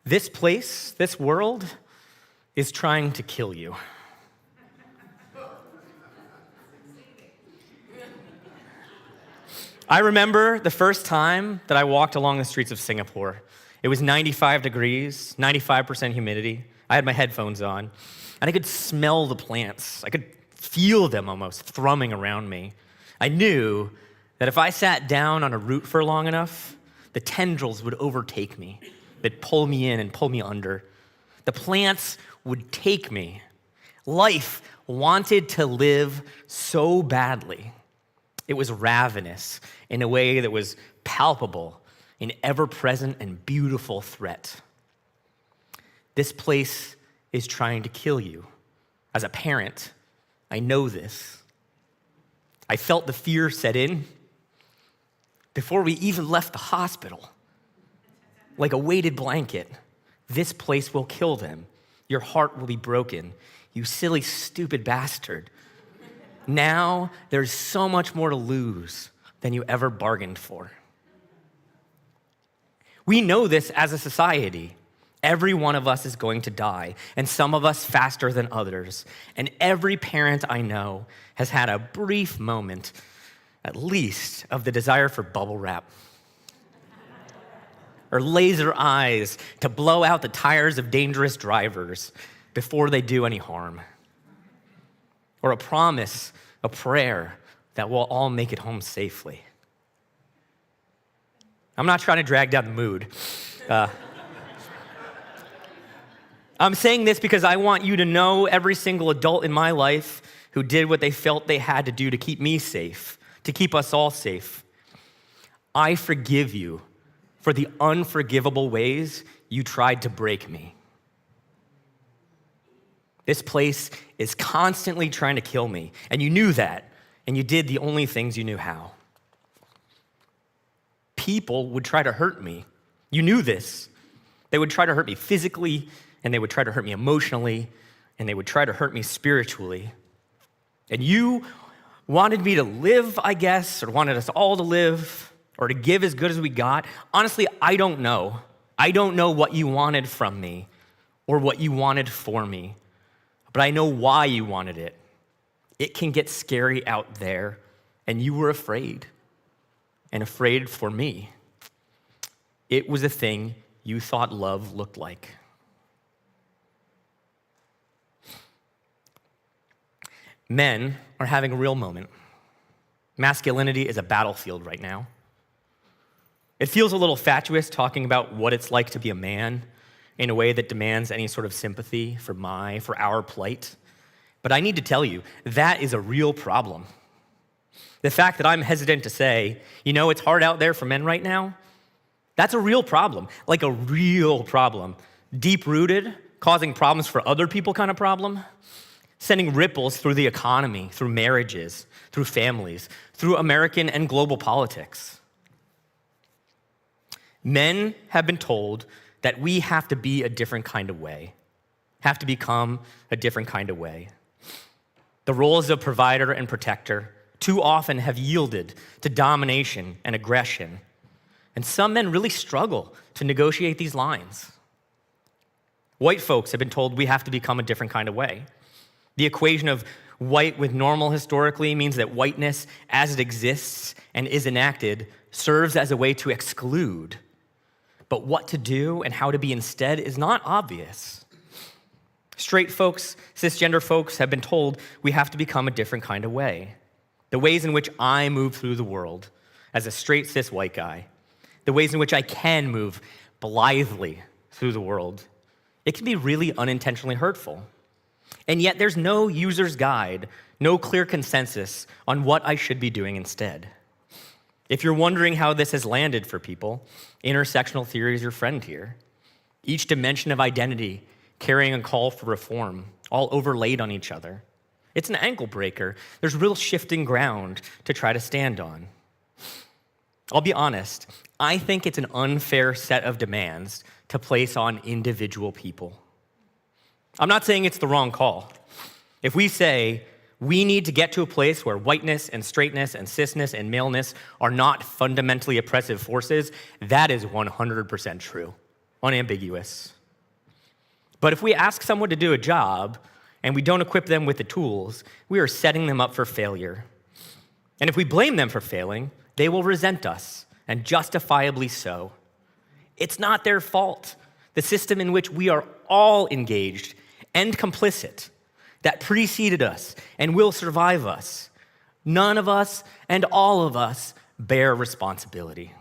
This place, this world, is trying to kill you. I remember the first time that I walked along the streets of Singapore. It was 95 degrees, 95% humidity. I had my headphones on, and I could smell the plants. I could feel them almost thrumming around me. I knew that if I sat down on a root for long enough, the tendrils would overtake me. They'd pull me in and pull me under. The plants would take me. Life wanted to live so badly. It was ravenous in a way that was palpable, an ever-present and beautiful threat. This place is trying to kill you. As a parent, I know this. I felt the fear set in before we even left the hospital. Like a weighted blanket, this place will kill them. Your heart will be broken. You silly, stupid bastard. Now there's so much more to lose than you ever bargained for. We know this as a society. Every one of us is going to die, and some of us faster than others. And every parent I know has had a brief moment, at least, of the desire for bubble wrap. Or laser eyes to blow out the tires of dangerous drivers before they do any harm. Or a promise, a prayer that we'll all make it home safely. I'm not trying to drag down the mood. I'm saying this because I want you to know every single adult in my life who did what they felt they had to do to keep me safe, to keep us all safe. I forgive you for the unforgivable ways you tried to break me. This place is constantly trying to kill me, and you knew that, and you did the only things you knew how. People would try to hurt me. You knew this. They would try to hurt me physically, and they would try to hurt me emotionally, and they would try to hurt me spiritually. And you wanted me to live, I guess, or wanted us all to live, or to give as good as we got. Honestly, I don't know. I don't know what you wanted from me or what you wanted for me, but I know why you wanted it. It can get scary out there, and you were afraid, and afraid for me. It was a thing you thought love looked like. Men are having a real moment. Masculinity is a battlefield right now. It feels a little fatuous talking about what it's like to be a man in a way that demands any sort of sympathy for our plight. But I need to tell you, that is a real problem. The fact that I'm hesitant to say, it's hard out there for men right now, that's a real problem, like a real problem. Deep-rooted, causing problems for other people kind of problem, sending ripples through the economy, through marriages, through families, through American and global politics. Men have been told that we have to be a different kind of way, have to become a different kind of way. The roles of provider and protector too often have yielded to domination and aggression, and some men really struggle to negotiate these lines. White folks have been told we have to become a different kind of way. The equation of white with normal historically means that whiteness, as it exists and is enacted, serves as a way to exclude. But what to do and how to be instead is not obvious. Straight folks, cisgender folks have been told we have to become a different kind of way. The ways in which I move through the world as a straight cis white guy, the ways in which I can move blithely through the world, it can be really unintentionally hurtful. And yet there's no user's guide, no clear consensus on what I should be doing instead. If you're wondering how this has landed for people, intersectional theory is your friend here. Each dimension of identity carrying a call for reform, all overlaid on each other. It's an ankle breaker. There's real shifting ground to try to stand on. I'll be honest, I think it's an unfair set of demands to place on individual people. I'm not saying it's the wrong call. If we say, we need to get to a place where whiteness and straightness and cisness and maleness are not fundamentally oppressive forces, that is 100% true. unambiguous. But if we ask someone to do a job and we don't equip them with the tools, we are setting them up for failure. And if we blame them for failing, they will resent us, and justifiably so. It's not their fault. The system in which we are all engaged and complicit, that preceded us and will survive us, none of us and all of us bear responsibility.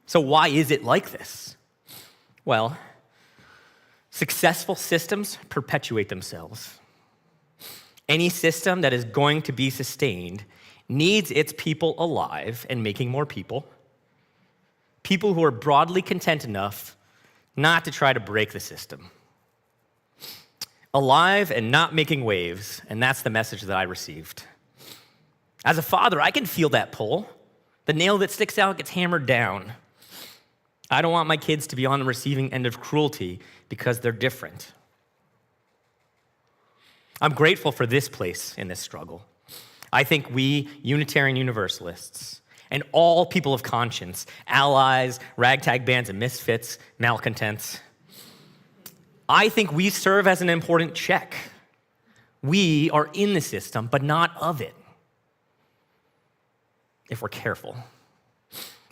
So why is it like this? Well, successful systems perpetuate themselves. Any system that is going to be sustained needs its people alive and making more people who are broadly content enough not to try to break the system. Alive and not making waves, and that's the message that I received. As a father, I can feel that pull. The nail that sticks out gets hammered down. I don't want my kids to be on the receiving end of cruelty because they're different. I'm grateful for this place in this struggle. I think we Unitarian Universalists and all people of conscience, allies, ragtag bands of misfits, malcontents, I think we serve as an important check. We are in the system, but not of it, if we're careful.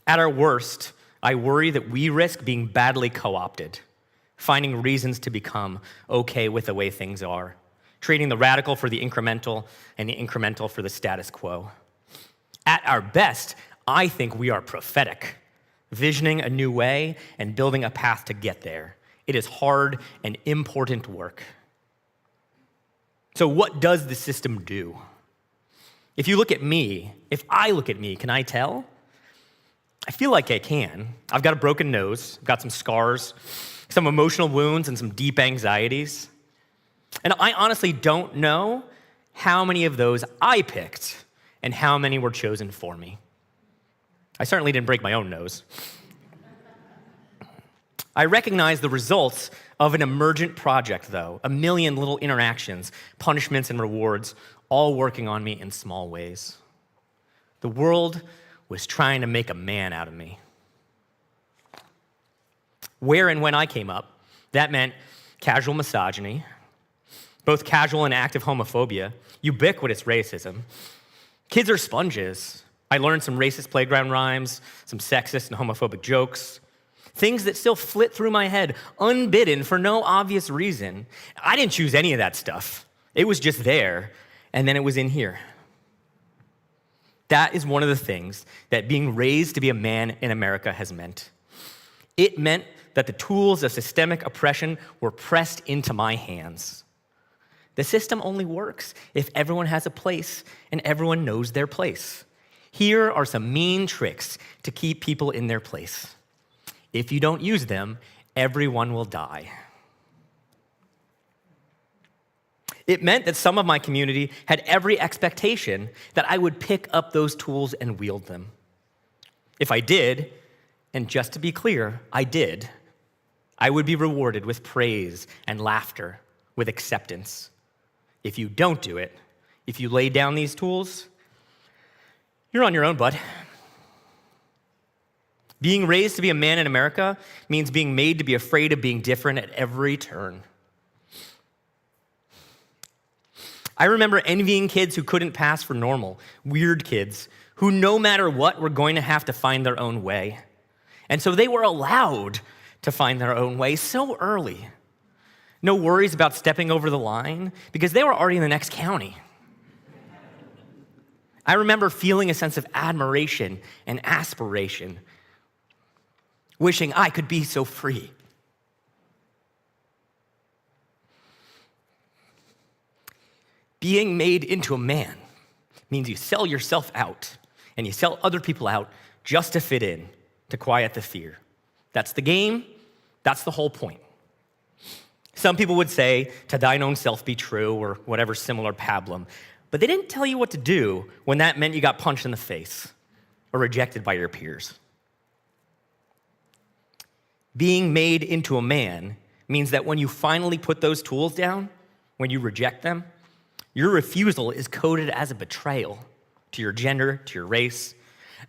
At our worst, I worry that we risk being badly co-opted, finding reasons to become okay with the way things are, trading the radical for the incremental and the incremental for the status quo. At our best, I think we are prophetic, visioning a new way and building a path to get there. It is hard and important work. So what does the system do? If I look at me, can I tell? I feel like I can. I've got a broken nose, I've got some scars, some emotional wounds, and some deep anxieties. And I honestly don't know how many of those I picked and how many were chosen for me. I certainly didn't break my own nose. I recognize the results of an emergent project, though, a million little interactions, punishments, and rewards, all working on me in small ways. The world was trying to make a man out of me. Where and when I came up, that meant casual misogyny, both casual and active homophobia, ubiquitous racism. Kids are sponges. I learned some racist playground rhymes, some sexist and homophobic jokes, things that still flit through my head unbidden for no obvious reason. I didn't choose any of that stuff. It was just there, and then it was in here. That is one of the things that being raised to be a man in America has meant. It meant that the tools of systemic oppression were pressed into my hands. The system only works if everyone has a place and everyone knows their place. Here are some mean tricks to keep people in their place. If you don't use them, everyone will die. It meant that some of my community had every expectation that I would pick up those tools and wield them. If I did, and just to be clear, I did, I would be rewarded with praise and laughter, with acceptance. If you don't do it, if you lay down these tools, you're on your own, bud. Being raised to be a man in America means being made to be afraid of being different at every turn. I remember envying kids who couldn't pass for normal, weird kids who no matter what were going to have to find their own way. And so they were allowed to find their own way so early. No worries about stepping over the line because they were already in the next county. I remember feeling a sense of admiration and aspiration, wishing I could be so free. Being made into a man means you sell yourself out and you sell other people out just to fit in, to quiet the fear. That's the game. That's the whole point. Some people would say, to thine own self be true, or whatever similar pablum. But they didn't tell you what to do when that meant you got punched in the face or rejected by your peers. Being made into a man means that when you finally put those tools down, when you reject them, your refusal is coded as a betrayal to your gender, to your race,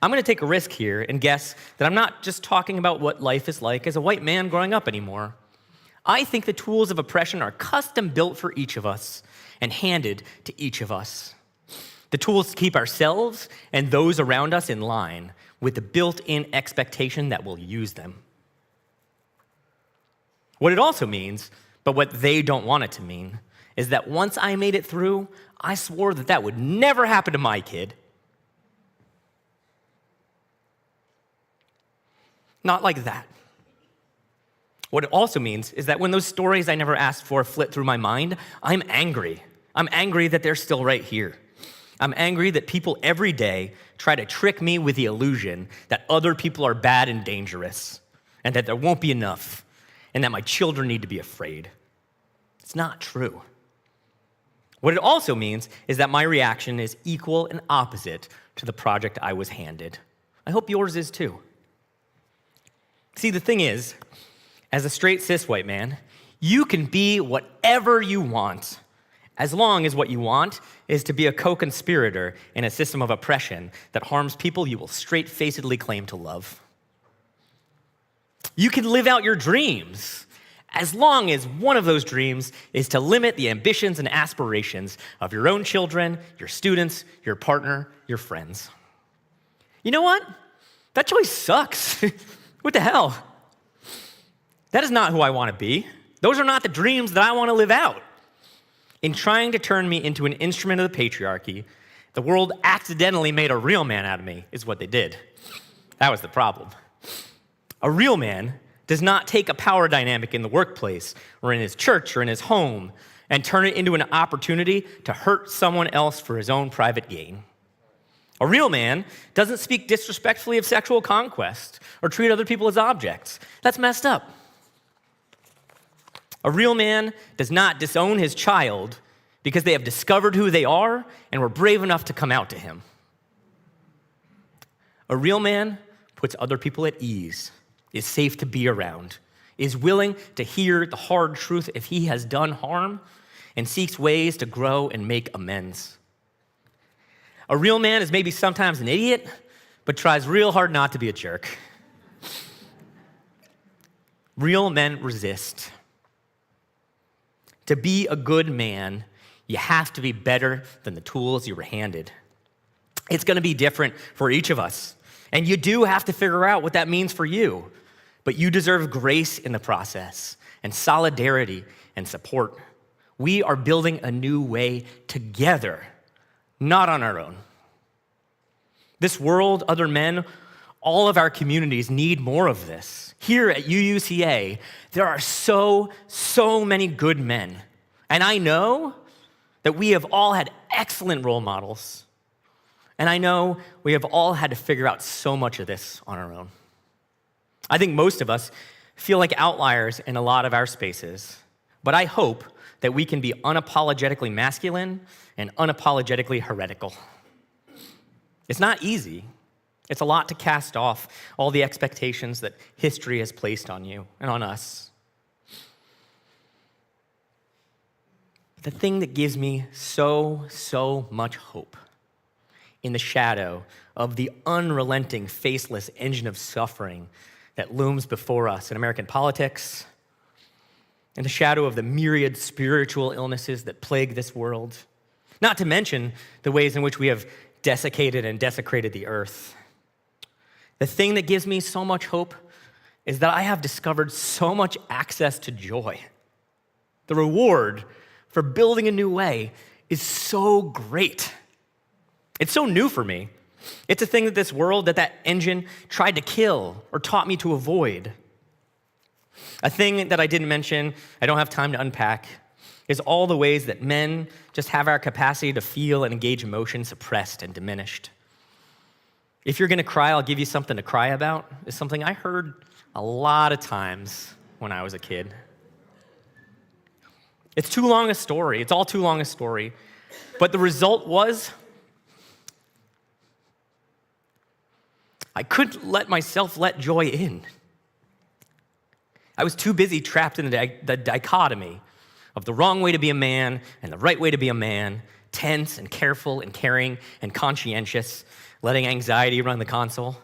I'm going to take a risk here and guess that I'm not just talking about what life is like as a white man growing up anymore. I think the tools of oppression are custom built for each of us and handed to each of us. The tools to keep ourselves and those around us in line with the built-in expectation that we'll use them. What it also means, but what they don't want it to mean, is that once I made it through, I swore that that would never happen to my kid. Not like that. What it also means is that when those stories I never asked for flit through my mind, I'm angry. I'm angry that they're still right here. I'm angry that people every day try to trick me with the illusion that other people are bad and dangerous, and that there won't be enough, and that my children need to be afraid. It's not true. What it also means is that my reaction is equal and opposite to the project I was handed. I hope yours is too. See, the thing is, as a straight cis white man, you can be whatever you want, as long as what you want is to be a co-conspirator in a system of oppression that harms people you will straight-facedly claim to love. You can live out your dreams, as long as one of those dreams is to limit the ambitions and aspirations of your own children, your students, your partner, your friends. You know what? That choice sucks. What the hell? That is not who I want to be. Those are not the dreams that I want to live out. In trying to turn me into an instrument of the patriarchy, the world accidentally made a real man out of me, is what they did. That was the problem. A real man does not take a power dynamic in the workplace or in his church or in his home and turn it into an opportunity to hurt someone else for his own private gain. A real man doesn't speak disrespectfully of sexual conquest or treat other people as objects. That's messed up. A real man does not disown his child because they have discovered who they are and were brave enough to come out to him. A real man puts other people at ease, is safe to be around, is willing to hear the hard truth if he has done harm, and seeks ways to grow and make amends. A real man is maybe sometimes an idiot, but tries real hard not to be a jerk. Real men resist. To be a good man, you have to be better than the tools you were handed. It's going to be different for each of us, and you do have to figure out what that means for you. But you deserve grace in the process, and solidarity and support. We are building a new way together, not on our own. This world, other men, all of our communities need more of this. Here at UUCA, there are so many good men. And I know that we have all had excellent role models. And I know we have all had to figure out so much of this on our own. I think most of us feel like outliers in a lot of our spaces, but I hope that we can be unapologetically masculine and unapologetically heretical. It's not easy. It's a lot to cast off all the expectations that history has placed on you and on us. The thing that gives me so much hope in the shadow of the unrelenting, faceless engine of suffering that looms before us in American politics, in the shadow of the myriad spiritual illnesses that plague this world, not to mention the ways in which we have desiccated and desecrated the earth. The thing that gives me so much hope is that I have discovered so much access to joy. The reward for building a new way is so great. It's so new for me. It's a thing that this world, that engine tried to kill or taught me to avoid. A thing that I didn't mention, I don't have time to unpack, is all the ways that men just have our capacity to feel and engage emotion suppressed and diminished. If you're gonna cry, I'll give you something to cry about, is something I heard a lot of times when I was a kid. It's too long a story. It's all too long a story. But the result was, I couldn't let myself let joy in. I was too busy trapped in the dichotomy of the wrong way to be a man and the right way to be a man, tense and careful and caring and conscientious, letting anxiety run the console.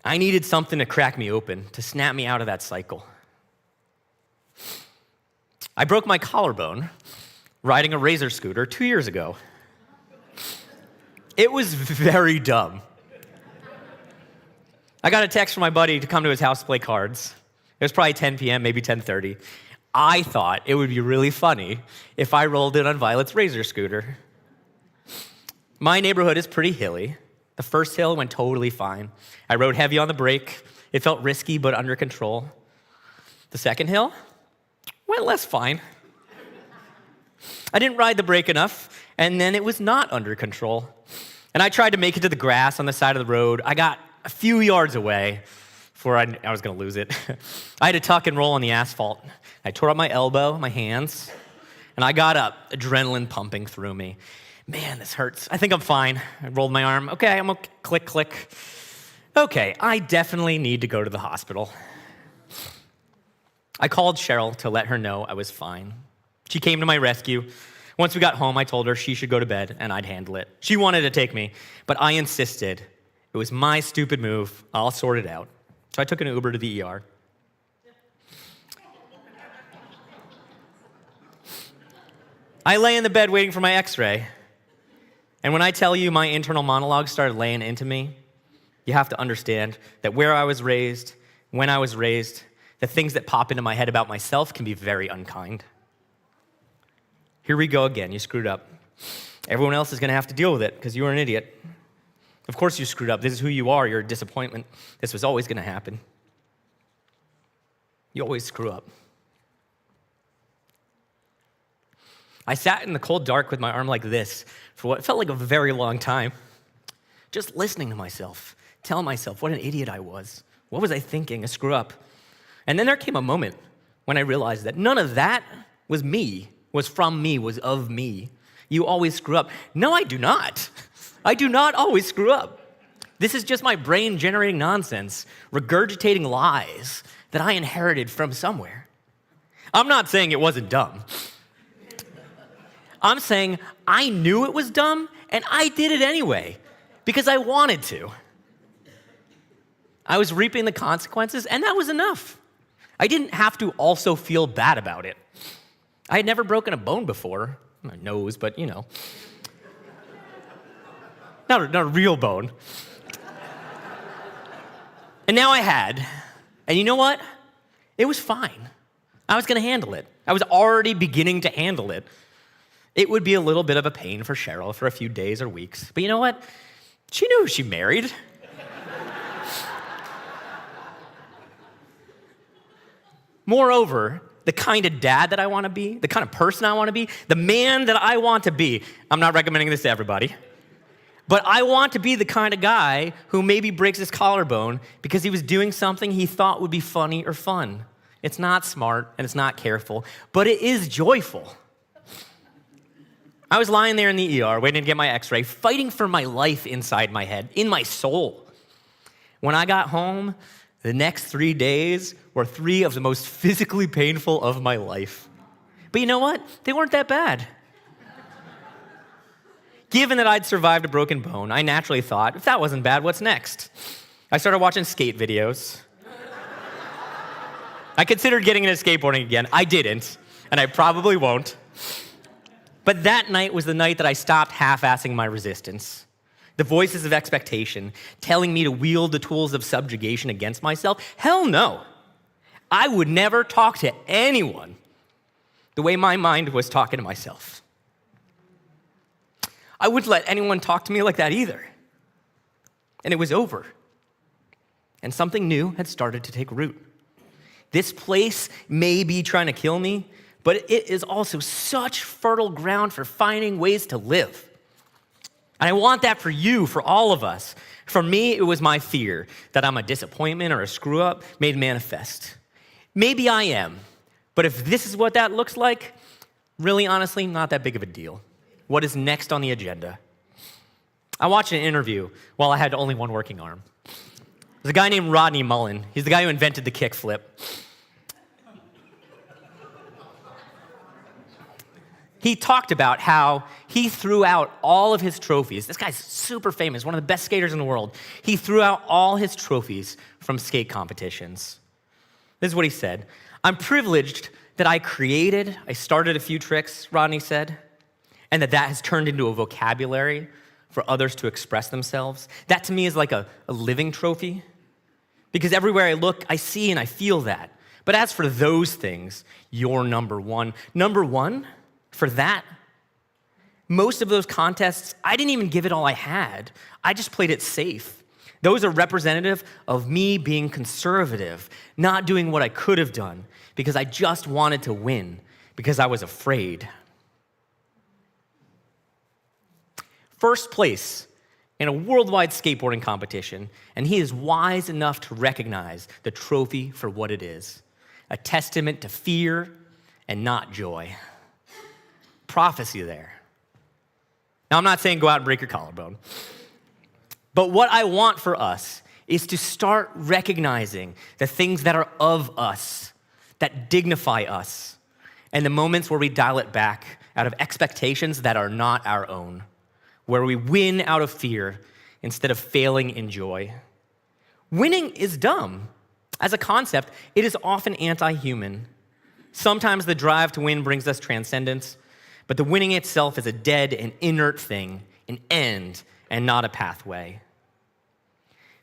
I needed something to crack me open, to snap me out of that cycle. I broke my collarbone riding a Razor scooter 2 years ago. It was very dumb. I got a text from my buddy to come to his house to play cards. It was probably 10 p.m., maybe 10:30. I thought it would be really funny if I rolled in on Violet's Razor scooter. My neighborhood is pretty hilly. The first hill went totally fine. I rode heavy on the brake. It felt risky, but under control. The second hill went less fine. I didn't ride the brake enough, and then it was not under control. And I tried to make it to the grass on the side of the road. I got a few yards away before I was going to lose it. I had to tuck and roll on the asphalt. I tore up my elbow, my hands, and I got up, adrenaline pumping through me. Man, this hurts. I think I'm fine. I rolled my arm. Okay, I'm okay. Click, click. Okay, I definitely need to go to the hospital. I called Cheryl to let her know I was fine. She came to my rescue. Once we got home, I told her she should go to bed and I'd handle it. She wanted to take me, but I insisted. It was my stupid move. I'll sort it out. So I took an Uber to the ER. I lay in the bed waiting for my x-ray. And when I tell you my internal monologue started laying into me, you have to understand that where I was raised, when I was raised, the things that pop into my head about myself can be very unkind. Here we go again. You screwed up. Everyone else is going to have to deal with it because you were an idiot. Of course you screwed up. This is who you are. You're a disappointment. This was always going to happen. You always screw up. I sat in the cold dark with my arm like this for what felt like a very long time, just listening to myself, telling myself what an idiot I was. What was I thinking? A screw up. And then there came a moment when I realized that none of that was me, was from me, was of me. You always screw up. No, I do not. I do not always screw up. This is just my brain generating nonsense, regurgitating lies that I inherited from somewhere. I'm not saying it wasn't dumb. I'm saying I knew it was dumb, and I did it anyway, because I wanted to. I was reaping the consequences, and that was enough. I didn't have to also feel bad about it. I had never broken a bone before. My nose, but you know. Not a real bone. And now I had. And you know what? It was fine. I was going to handle it. I was already beginning to handle it. It would be a little bit of a pain for Cheryl for a few days or weeks. But you know what? She knew who she married. Moreover, the kind of dad that I want to be, the kind of person I want to be, the man that I want to be, I'm not recommending this to everybody, but I want to be the kind of guy who maybe breaks his collarbone because he was doing something he thought would be funny or fun. It's not smart and it's not careful, but it is joyful. I was lying there in the ER, waiting to get my x-ray, fighting for my life inside my head, in my soul. When I got home, the next 3 days were 3 of the most physically painful of my life. But you know what? They weren't that bad. Given that I'd survived a broken bone, I naturally thought, if that wasn't bad, what's next? I started watching skate videos. I considered getting into skateboarding again. I didn't, and I probably won't. But that night was the night that I stopped half-assing my resistance. The voices of expectation telling me to wield the tools of subjugation against myself? Hell no. I would never talk to anyone the way my mind was talking to myself. I wouldn't let anyone talk to me like that either. And it was over. And something new had started to take root. This place may be trying to kill me, but it is also such fertile ground for finding ways to live. And I want that for you, for all of us. For me, it was my fear that I'm a disappointment or a screw-up made manifest. Maybe I am, but if this is what that looks like, really honestly, not that big of a deal. What is next on the agenda? I watched an interview while I had only one working arm. There's a guy named Rodney Mullen. He's the guy who invented the kickflip. He talked about how he threw out all of his trophies. This guy's super famous, one of the best skaters in the world. He threw out all his trophies from skate competitions. This is what he said. I'm privileged that I started a few tricks, Rodney said, and that has turned into a vocabulary for others to express themselves. That to me is like a living trophy, because everywhere I look, I see and I feel that. But as for those things, you're number one. Number one, for that, most of those contests, I didn't even give it all I had. I just played it safe. Those are representative of me being conservative, not doing what I could have done because I just wanted to win, because I was afraid. First place in a worldwide skateboarding competition, and he is wise enough to recognize the trophy for what it is, a testament to fear and not joy. Prophecy there. Now, I'm not saying go out and break your collarbone, but what I want for us is to start recognizing the things that are of us, that dignify us, and the moments where we dial it back out of expectations that are not our own, where we win out of fear instead of failing in joy. Winning is dumb. As a concept, it is often anti-human. Sometimes the drive to win brings us transcendence, but the winning itself is a dead and inert thing, an end and not a pathway.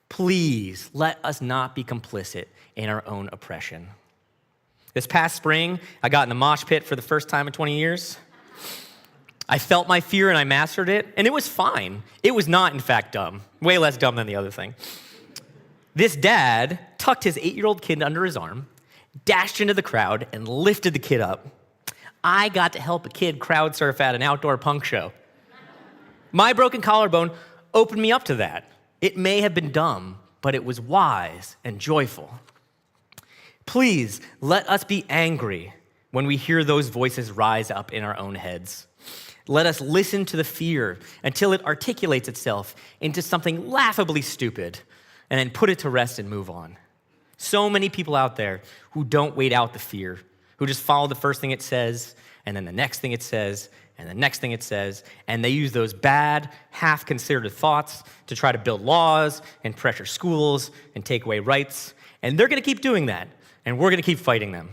Please let us not be complicit in our own oppression. This past spring, I got in the mosh pit for the first time in 20 years. I felt my fear and I mastered it, and it was fine. It was not, in fact, dumb. Way less dumb than the other thing. This dad tucked his 8-year-old kid under his arm, dashed into the crowd, and lifted the kid up. I got to help a kid crowd surf at an outdoor punk show. My broken collarbone opened me up to that. It may have been dumb, but it was wise and joyful. Please let us be angry when we hear those voices rise up in our own heads. Let us listen to the fear until it articulates itself into something laughably stupid, and then put it to rest and move on. So many people out there who don't wait out the fear, who just follow the first thing it says, and then the next thing it says, and the next thing it says, and they use those bad, half-considered thoughts to try to build laws and pressure schools and take away rights, and they're gonna keep doing that, and we're gonna keep fighting them.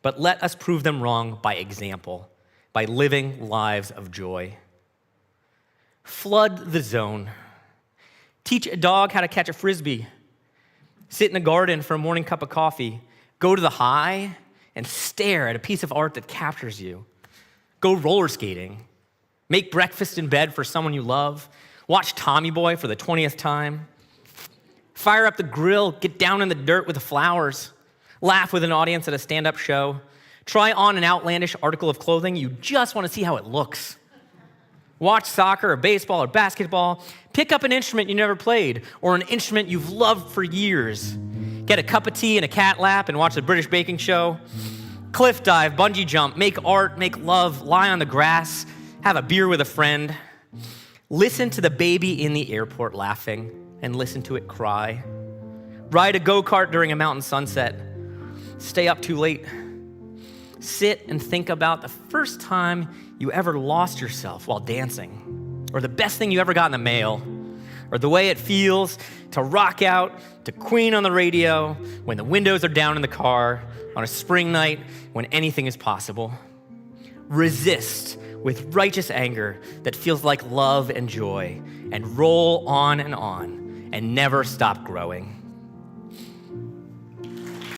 But let us prove them wrong by example, by living lives of joy. Flood the zone. Teach a dog how to catch a Frisbee. Sit in a garden for a morning cup of coffee. Go to the high and stare at a piece of art that captures you. Go roller skating. Make breakfast in bed for someone you love. Watch Tommy Boy for the 20th time. Fire up the grill. Get down in the dirt with the flowers. Laugh with an audience at a stand-up show. Try on an outlandish article of clothing. You just want to see how it looks. Watch soccer or baseball or basketball. Pick up an instrument you never played or an instrument you've loved for years. Get a cup of tea and a cat lap and watch the British baking show. Cliff dive, bungee jump, make art, make love, lie on the grass, have a beer with a friend. Listen to the baby in the airport laughing and listen to it cry. Ride a go-kart during a mountain sunset. Stay up too late. Sit and think about the first time you ever lost yourself while dancing, or the best thing you ever got in the mail, or the way it feels to rock out to Queen on the radio when the windows are down in the car on a spring night when anything is possible. Resist with righteous anger that feels like love and joy, and roll on and never stop growing.